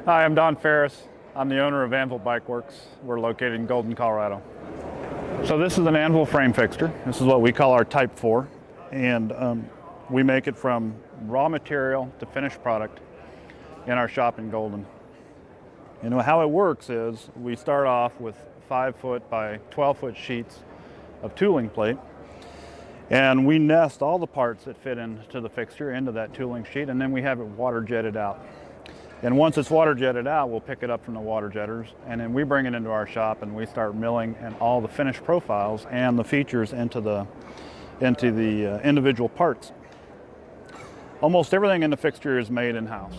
Hi, I'm Don Ferris. I'm the owner of Anvil Bikeworks. We're located in Golden, Colorado. So this is an Anvil frame fixture. This is what we call our Type 4. And we make it from raw material to finished product in our shop in Golden. You know, how it works is we start off with 5-foot by 12-foot sheets of tooling plate. And we nest all the parts that fit into the fixture into that tooling sheet, and then we have it water jetted out. And once it's water jetted out, we'll pick it up from the water jetters, and then we bring it into our shop and we start milling and all the finished profiles and the features into the individual parts. Almost everything in the fixture is made in-house,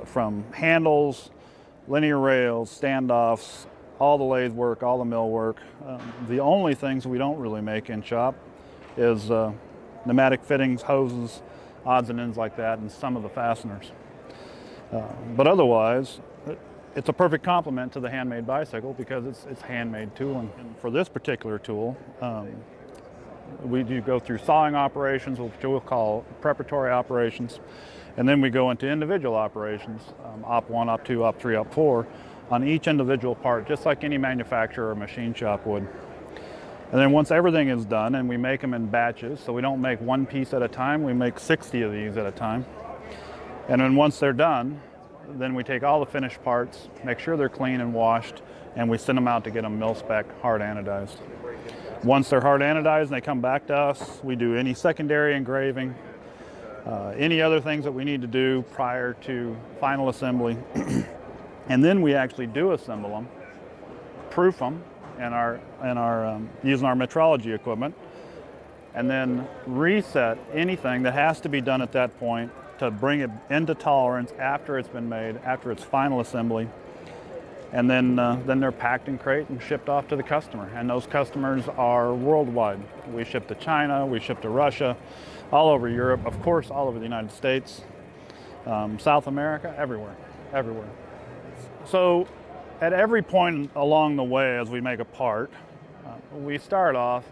from handles, linear rails, standoffs, all the lathe work, all the mill work. The only things we don't really make in shop is pneumatic fittings, hoses, odds and ends like that, and some of the fasteners. But otherwise, it's a perfect complement to the handmade bicycle because it's handmade tooling. And for this particular tool, we do go through sawing operations, which we'll call preparatory operations, and then we go into individual operations, Op 1, Op 2, Op 3, Op 4, on each individual part, just like any manufacturer or machine shop would. And then once everything is done, and we make them in batches, so we don't make one piece at a time, we make 60 of these at a time. And then once they're done, then we take all the finished parts, make sure they're clean and washed, and we send them out to get them mil-spec hard anodized. Once they're hard anodized and they come back to us, we do any secondary engraving, any other things that we need to do prior to final assembly. And then we actually do assemble them, proof them using our metrology equipment, and then reset anything that has to be done at that point to bring it into tolerance after it's been made, after its final assembly. And then they're packed in crate and shipped off to the customer. And those customers are worldwide. We ship to China, we ship to Russia, all over Europe, of course, all over the United States, South America, everywhere. So at every point along the way as we make a part, we start off,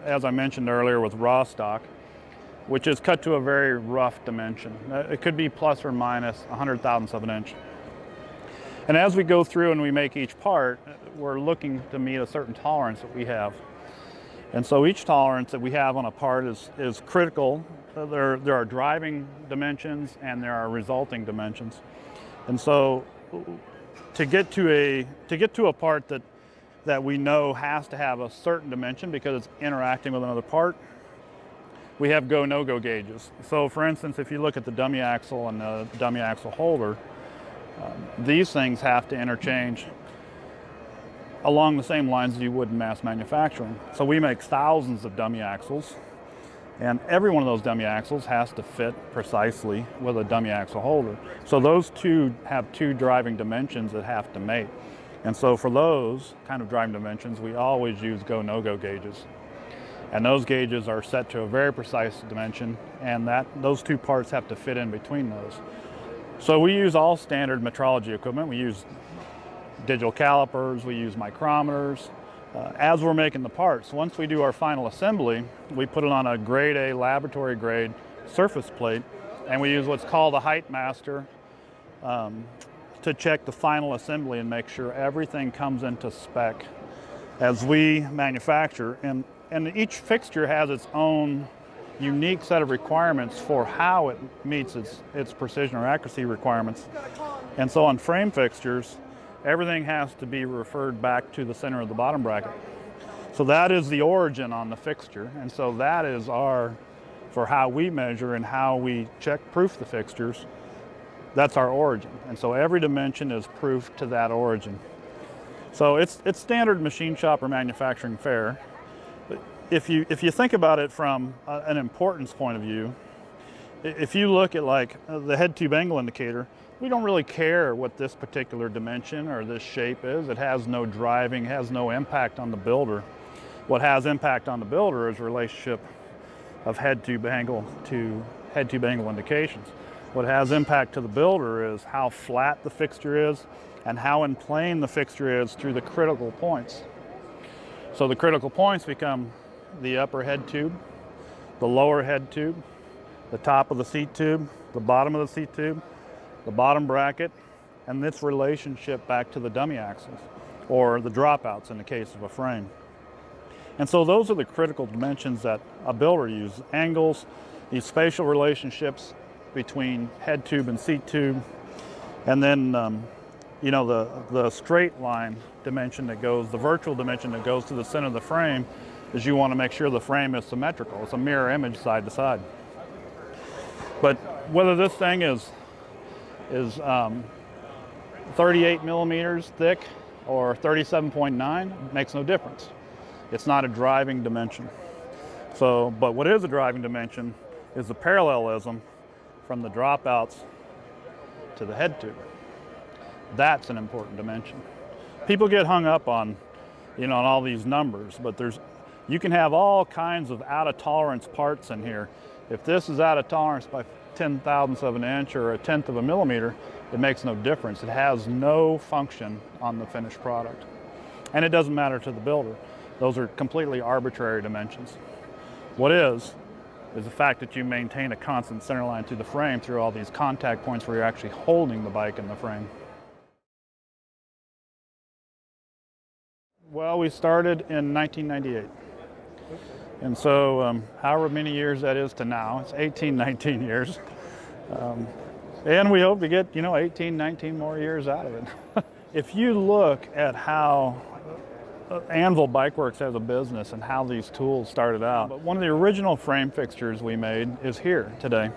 as I mentioned earlier, with raw stock, which is cut to a very rough dimension. It could be plus or minus 100,000ths of an inch. And as we go through and we make each part, we're looking to meet a certain tolerance that we have. And so each tolerance that we have on a part is critical. There are driving dimensions and there are resulting dimensions. And so to get to a part that we know has to have a certain dimension because it's interacting with another part, we have go, no-go gauges. So for instance, if you look at the dummy axle and the dummy axle holder, these things have to interchange along the same lines as you would in mass manufacturing. So we make thousands of dummy axles, and every one of those dummy axles has to fit precisely with a dummy axle holder. So those two have two driving dimensions that have to mate. And so for those kind of driving dimensions, we always use go, no-go gauges. And those gauges are set to a very precise dimension, and those two parts have to fit in between those. So we use all standard metrology equipment. We use digital calipers, we use micrometers. As we're making the parts, once we do our final assembly, we put it on a grade A laboratory grade surface plate, and we use what's called a height master to check the final assembly and make sure everything comes into spec as we manufacture. And each fixture has its own unique set of requirements for how it meets its precision or accuracy requirements. And so on frame fixtures, everything has to be referred back to the center of the bottom bracket. So that is the origin on the fixture. And so that is for how we measure and how we proof the fixtures, that's our origin. And so every dimension is proofed to that origin. So it's standard machine shop or manufacturing fare. If you think about it from an importance point of view, if you look at like the head tube angle indicator, we don't really care what this particular dimension or this shape is. It has no driving, has no impact on the builder. What has impact on the builder is relationship of head tube angle to head tube angle indications. What has impact to the builder is how flat the fixture is and how in plane the fixture is through the critical points. So the critical points become the upper head tube, the lower head tube, the top of the seat tube, the bottom of the seat tube, the bottom bracket, and its relationship back to the dummy axles, or the dropouts in the case of a frame. And so those are the critical dimensions that a builder uses. Angles, these spatial relationships between head tube and seat tube, and then you know, the straight line dimension that goes, the virtual dimension that goes to the center of the frame, is you want to make sure the frame is symmetrical. It's a mirror image side to side. But whether this thing is 38 millimeters thick or 37.9 makes no difference. It's not a driving dimension. So, but what is a driving dimension is the parallelism from the dropouts to the head tube. That's an important dimension. People get hung up on, you know, on all these numbers, but you can have all kinds of out of tolerance parts in here. If this is out of tolerance by 10/1000ths of an inch or a 1/10 of a millimeter, it makes no difference. It has no function on the finished product. And it doesn't matter to the builder. Those are completely arbitrary dimensions. What is the fact that you maintain a constant center line through the frame through all these contact points where you're actually holding the bike in the frame. Well, we started in 1998. And so however many years that is to now, it's 18, 19 years. And we hope to get, you know, 18, 19 more years out of it. If you look at how Anvil Bikeworks as a business and how these tools started out, one of the original frame fixtures we made is here today.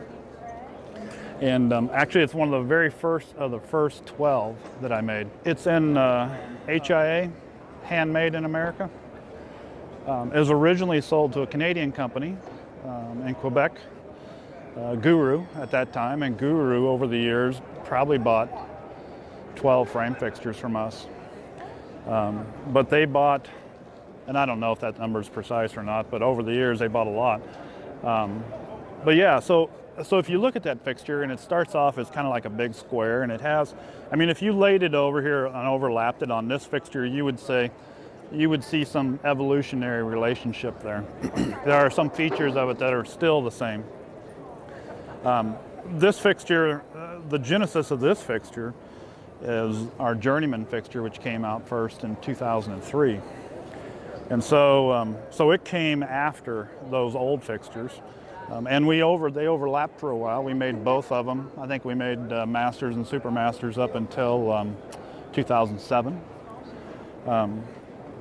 And actually it's one of the very first of the first 12 that I made. It's in HIA, handmade in America. It was originally sold to a Canadian company in Quebec, Guru at that time, and Guru over the years probably bought 12 frame fixtures from us. But they bought, and I don't know if that number is precise or not, but over the years they bought a lot. But yeah, so if you look at that fixture, and it starts off as kind of like a big square, and it has, I mean, if you laid it over here and overlapped it on this fixture, you would see some evolutionary relationship there. There are some features of it that are still the same. This fixture, the genesis of this fixture is our Journeyman fixture, which came out first in 2003. And so it came after those old fixtures. And they overlapped for a while. We made both of them. I think we made Masters and Super Masters up until 2007.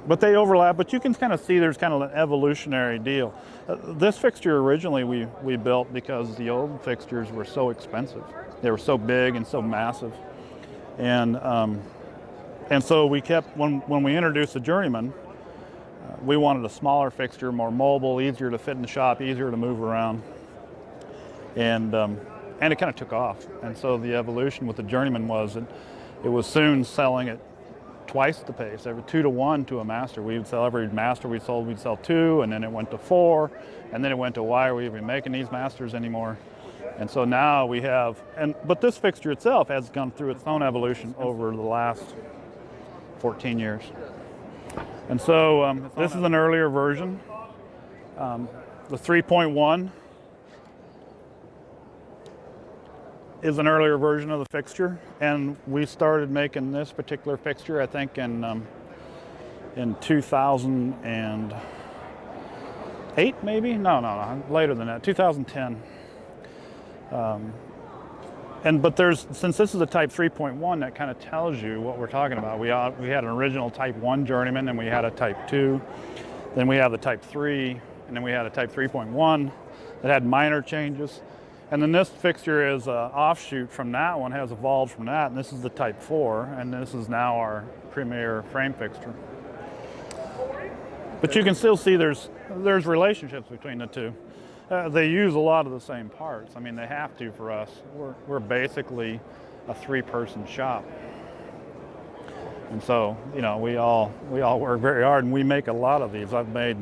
But they overlap, but you can kind of see there's kind of an evolutionary deal. This fixture originally we built because the old fixtures were so expensive. They were so big and so massive. And so we kept, when we introduced the Journeyman, we wanted a smaller fixture, more mobile, easier to fit in the shop, easier to move around. And it kind of took off. And so the evolution with the Journeyman was it was soon selling at twice the pace, every 2 to 1 to a Master. We would sell every Master we'd sell 2, and then it went to 4, and then it went to why are we even making these Masters anymore? And so now we have, but this fixture itself has gone through its own evolution over the last 14 years. And so this is an earlier version. The 3.1 is an earlier version of the fixture, and we started making this particular fixture, I think, in 2008, maybe? No, later than that, 2010. But since this is a Type 3.1, that kind of tells you what we're talking about. We had an original Type 1 Journeyman, and we had a Type 2, then we have the Type 3, and then we had a Type 3.1 that had minor changes. And then this fixture is an offshoot from that one, has evolved from that, and this is the Type 4, and this is now our premier frame fixture. But you can still see there's relationships between the two. They use a lot of the same parts. I mean, they have to for us. We're basically a 3-person shop. And so, you know, we all work very hard, and we make a lot of these. I've made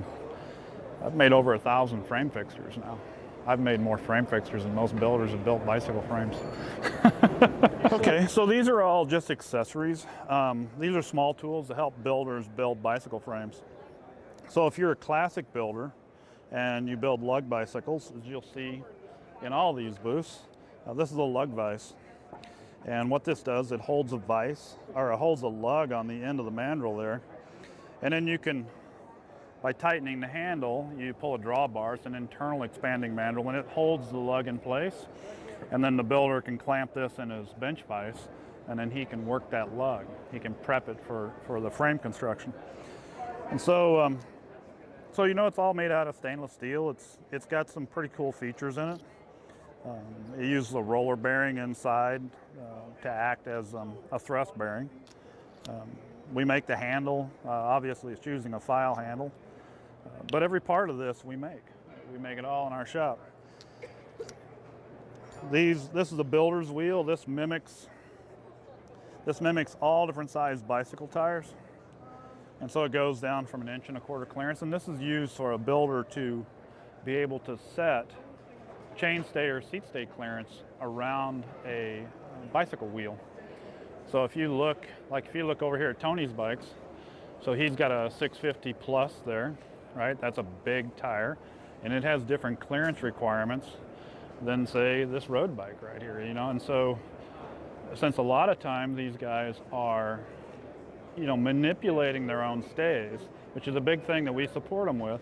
over 1,000 frame fixtures now. I've made more frame fixtures than most builders have built bicycle frames. Okay, so these are all just accessories. These are small tools to help builders build bicycle frames. So if you're a classic builder and you build lug bicycles, as you'll see in all these booths, this is a lug vise. And what this does, it holds a vise, or it holds a lug on the end of the mandrel there. And then you can, by tightening the handle, you pull a drawbar. It's an internal expanding mandrel, and it holds the lug in place. And then the builder can clamp this in his bench vise, and then he can work that lug. He can prep it for the frame construction. And so, you know, it's all made out of stainless steel. It's got some pretty cool features in it. It uses a roller bearing inside to act as a thrust bearing. We make the handle. Obviously, it's using a file handle. But every part of this we make. We make it all in our shop. This is a builder's wheel. This mimics all different sized bicycle tires. And so it goes down from 1 1/4 inch clearance. And this is used for a builder to be able to set chainstay or seat stay clearance around a bicycle wheel. So if you look over here at Tony's bikes, so he's got a 650 plus there, right? That's a big tire, and it has different clearance requirements than, say, this road bike right here, you know. And so since a lot of times these guys are, you know, manipulating their own stays, which is a big thing that we support them with,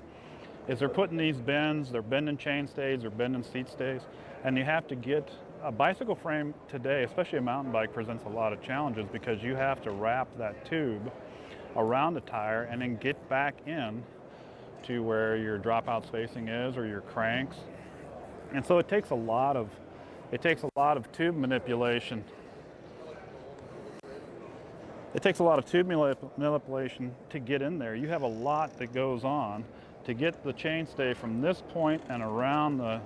is they're putting these bends, they're bending chain stays, they're bending seat stays, and you have to get a bicycle frame today, especially a mountain bike, presents a lot of challenges because you have to wrap that tube around the tire and then get back in to where your dropout spacing is or your cranks. And so it takes a lot of tube manipulation. It takes a lot of tube manipulation to get in there. You have a lot that goes on to get the chainstay from this point and around the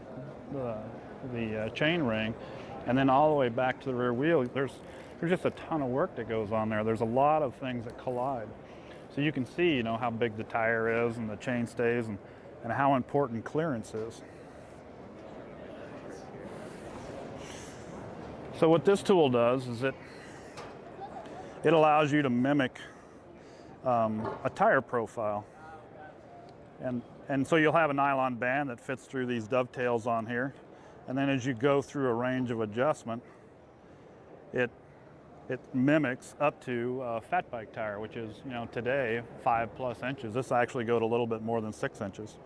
chain ring, and then all the way back to the rear wheel. There's just a ton of work that goes on there. There's a lot of things that collide. So you can see, you know, how big the tire is and the chainstays and how important clearance is. So what this tool does is it allows you to mimic a tire profile. And so you'll have a nylon band that fits through these dovetails on here. And then as you go through a range of adjustment, it mimics up to a fat bike tire, which is, you know, today 5+ inches. This actually goes a little bit more than 6 inches.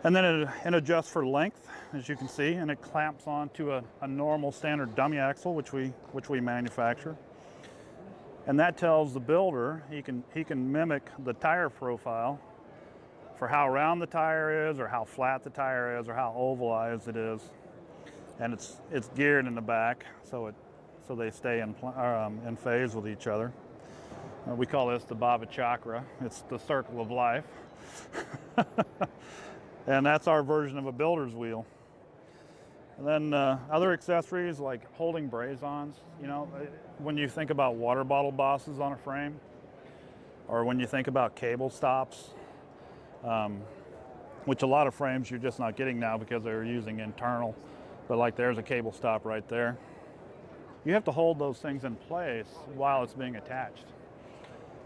And then it adjusts for length, as you can see, and it clamps onto a normal standard dummy axle, which we manufacture. And that tells the builder he can mimic the tire profile for how round the tire is, or how flat the tire is, or how ovalized it is. And it's geared in the back, so they stay in phase with each other. We call this the Bhava Chakra. It's the circle of life. And that's our version of a builder's wheel. And then other accessories like holding braze-ons. You know, when you think about water bottle bosses on a frame, or when you think about cable stops, which a lot of frames you're just not getting now because they're using internal, but like there's a cable stop right there. You have to hold those things in place while it's being attached.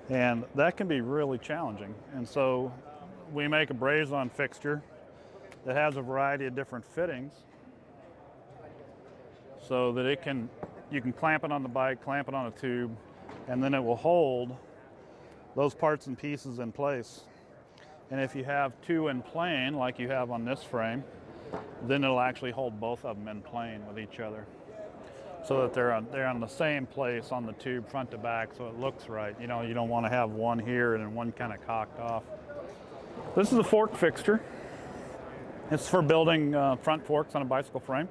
And that can be really challenging. And so we make a braze-on fixture that has a variety of different fittings so that you can clamp it on the bike, clamp it on a tube, and then it will hold those parts and pieces in place. And if you have two in plane, like you have on this frame, then it'll actually hold both of them in plane with each other, so that they're on the same place on the tube, front to back, so it looks right. You know, you don't want to have one here and then one kind of cocked off. This is a fork fixture. It's for building front forks on a bicycle frame.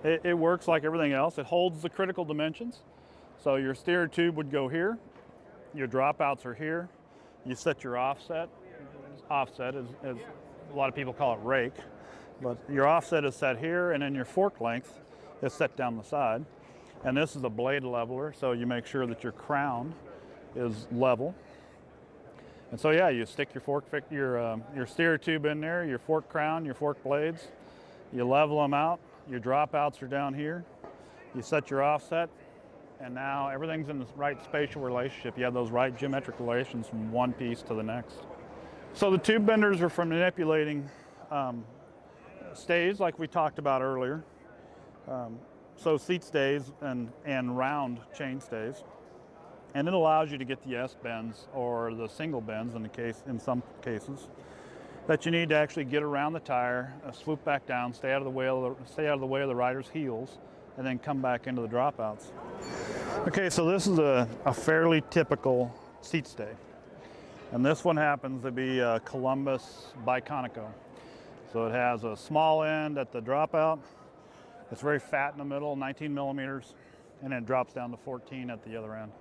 It works like everything else. It holds the critical dimensions. So your steer tube would go here. Your dropouts are here. You set your offset. Offset is a lot of people call it rake, but your offset is set here, and then your fork length is set down the side. And this is a blade leveler, so you make sure that your crown is level. And so yeah, you stick your steer tube in there, your fork crown, your fork blades. You level them out. Your dropouts are down here. You set your offset, and now everything's in the right spatial relationship. You have those right geometric relations from one piece to the next. So the tube benders are for manipulating stays, like we talked about earlier. so seat stays and round chain stays. And it allows you to get the S bends or the single bends in some cases that you need to actually get around the tire, swoop back down, stay out of the way of the rider's heels, and then come back into the dropouts. Okay, so this is a fairly typical seat stay. And this one happens to be a Columbus Biconico. So it has a small end at the dropout. It's very fat in the middle, 19 millimeters, and then it drops down to 14 at the other end.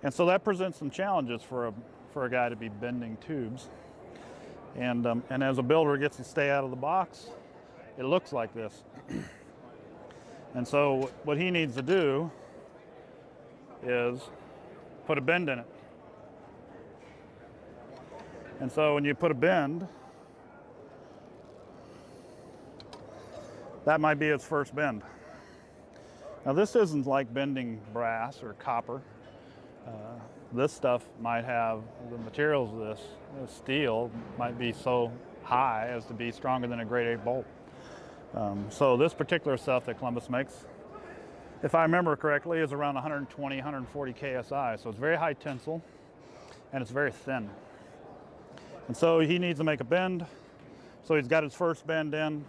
And so that presents some challenges for a guy to be bending tubes. And as a builder gets to stay out of the box, it looks like this. And so what he needs to do is put a bend in it. And so when you put a bend, that might be its first bend. Now this isn't like bending brass or copper. This stuff might have, the materials of this steel might be so high as to be stronger than a grade 8 bolt. So this particular stuff that Columbus makes, if I remember correctly, is around 120, 140 KSI. So it's very high tensile and it's very thin. And so he needs to make a bend. So he's got his first bend in,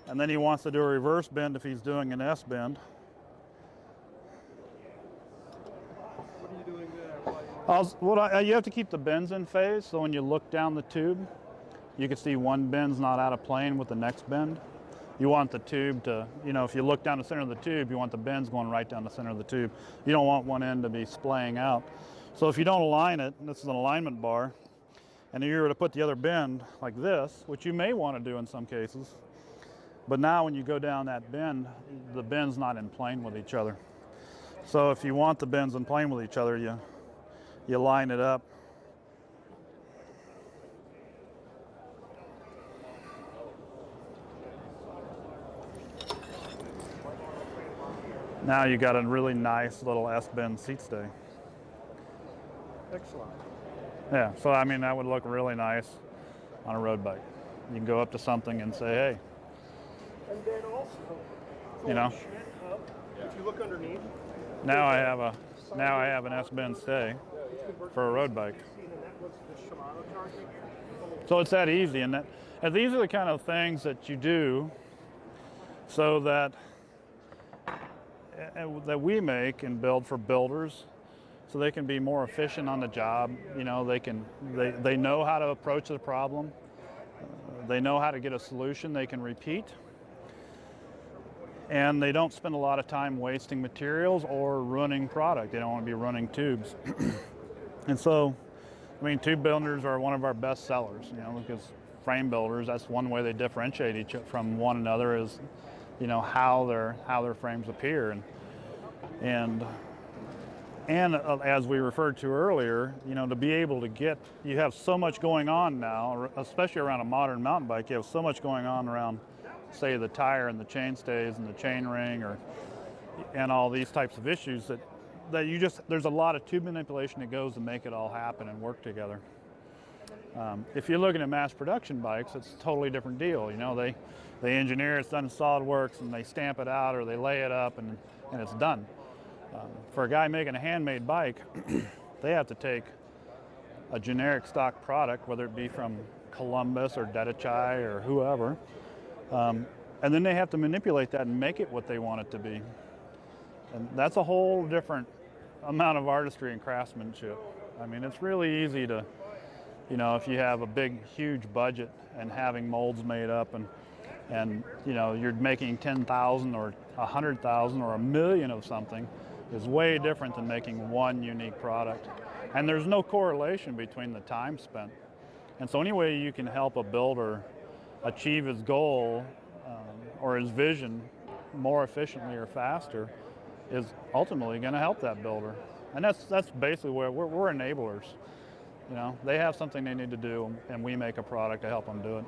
and then he wants to do a reverse bend if he's doing an S bend. You have to keep the bends in phase, so when you look down the tube, you can see one bend's not out of plane with the next bend. You want the tube to, if you look down the center of the tube, you want the bends going right down the center of the tube. You don't want one end to be splaying out. So if you don't align it, this is an alignment bar, and you were to put the other bend like this, which you may want to do in some cases, but now when you go down that bend, the bend's not in plane with each other. So if you want the bends in plane with each other, you line it up. Now you got a really nice little S-bend seat stay. Excellent. Yeah, so I mean that would look really nice on a road bike. You can go up to something and say, hey. And then also, if you look underneath. Now I have an S-bend stay for a road bike. So it's that easy, and these are the kind of things that you do so that we make and build for builders, so they can be more efficient on the job. They know how to approach the problem. They know how to get a solution they can repeat. And they don't spend a lot of time wasting materials or running product. They don't want to be running tubes. And so, tube builders are one of our best sellers, because frame builders, that's one way they differentiate each from one another is, how their frames appear. And as we referred to earlier, to be able to you have so much going on now, especially around a modern mountain bike, you have so much going on around, say, the tire and the chain stays and the chain ring and all these types of issues that there's a lot of tube manipulation that goes to make it all happen and work together. If you're looking at mass production bikes, it's a totally different deal. They engineer it's done in SolidWorks and they stamp it out or they lay it up and it's done. For a guy making a handmade bike, they have to take a generic stock product, whether it be from Columbus or Dedichai or whoever, and then they have to manipulate that and make it what they want it to be. And that's a whole different amount of artistry and craftsmanship. It's really easy to, if you have a big, huge budget and having molds made up and you're making 10,000 or 100,000 or 1,000,000 of something is way different than making one unique product. And there's no correlation between the time spent. And so any way you can help a builder achieve his goal or his vision more efficiently or faster is ultimately going to help that builder. And that's basically where we're enablers. They have something they need to do, and we make a product to help them do it.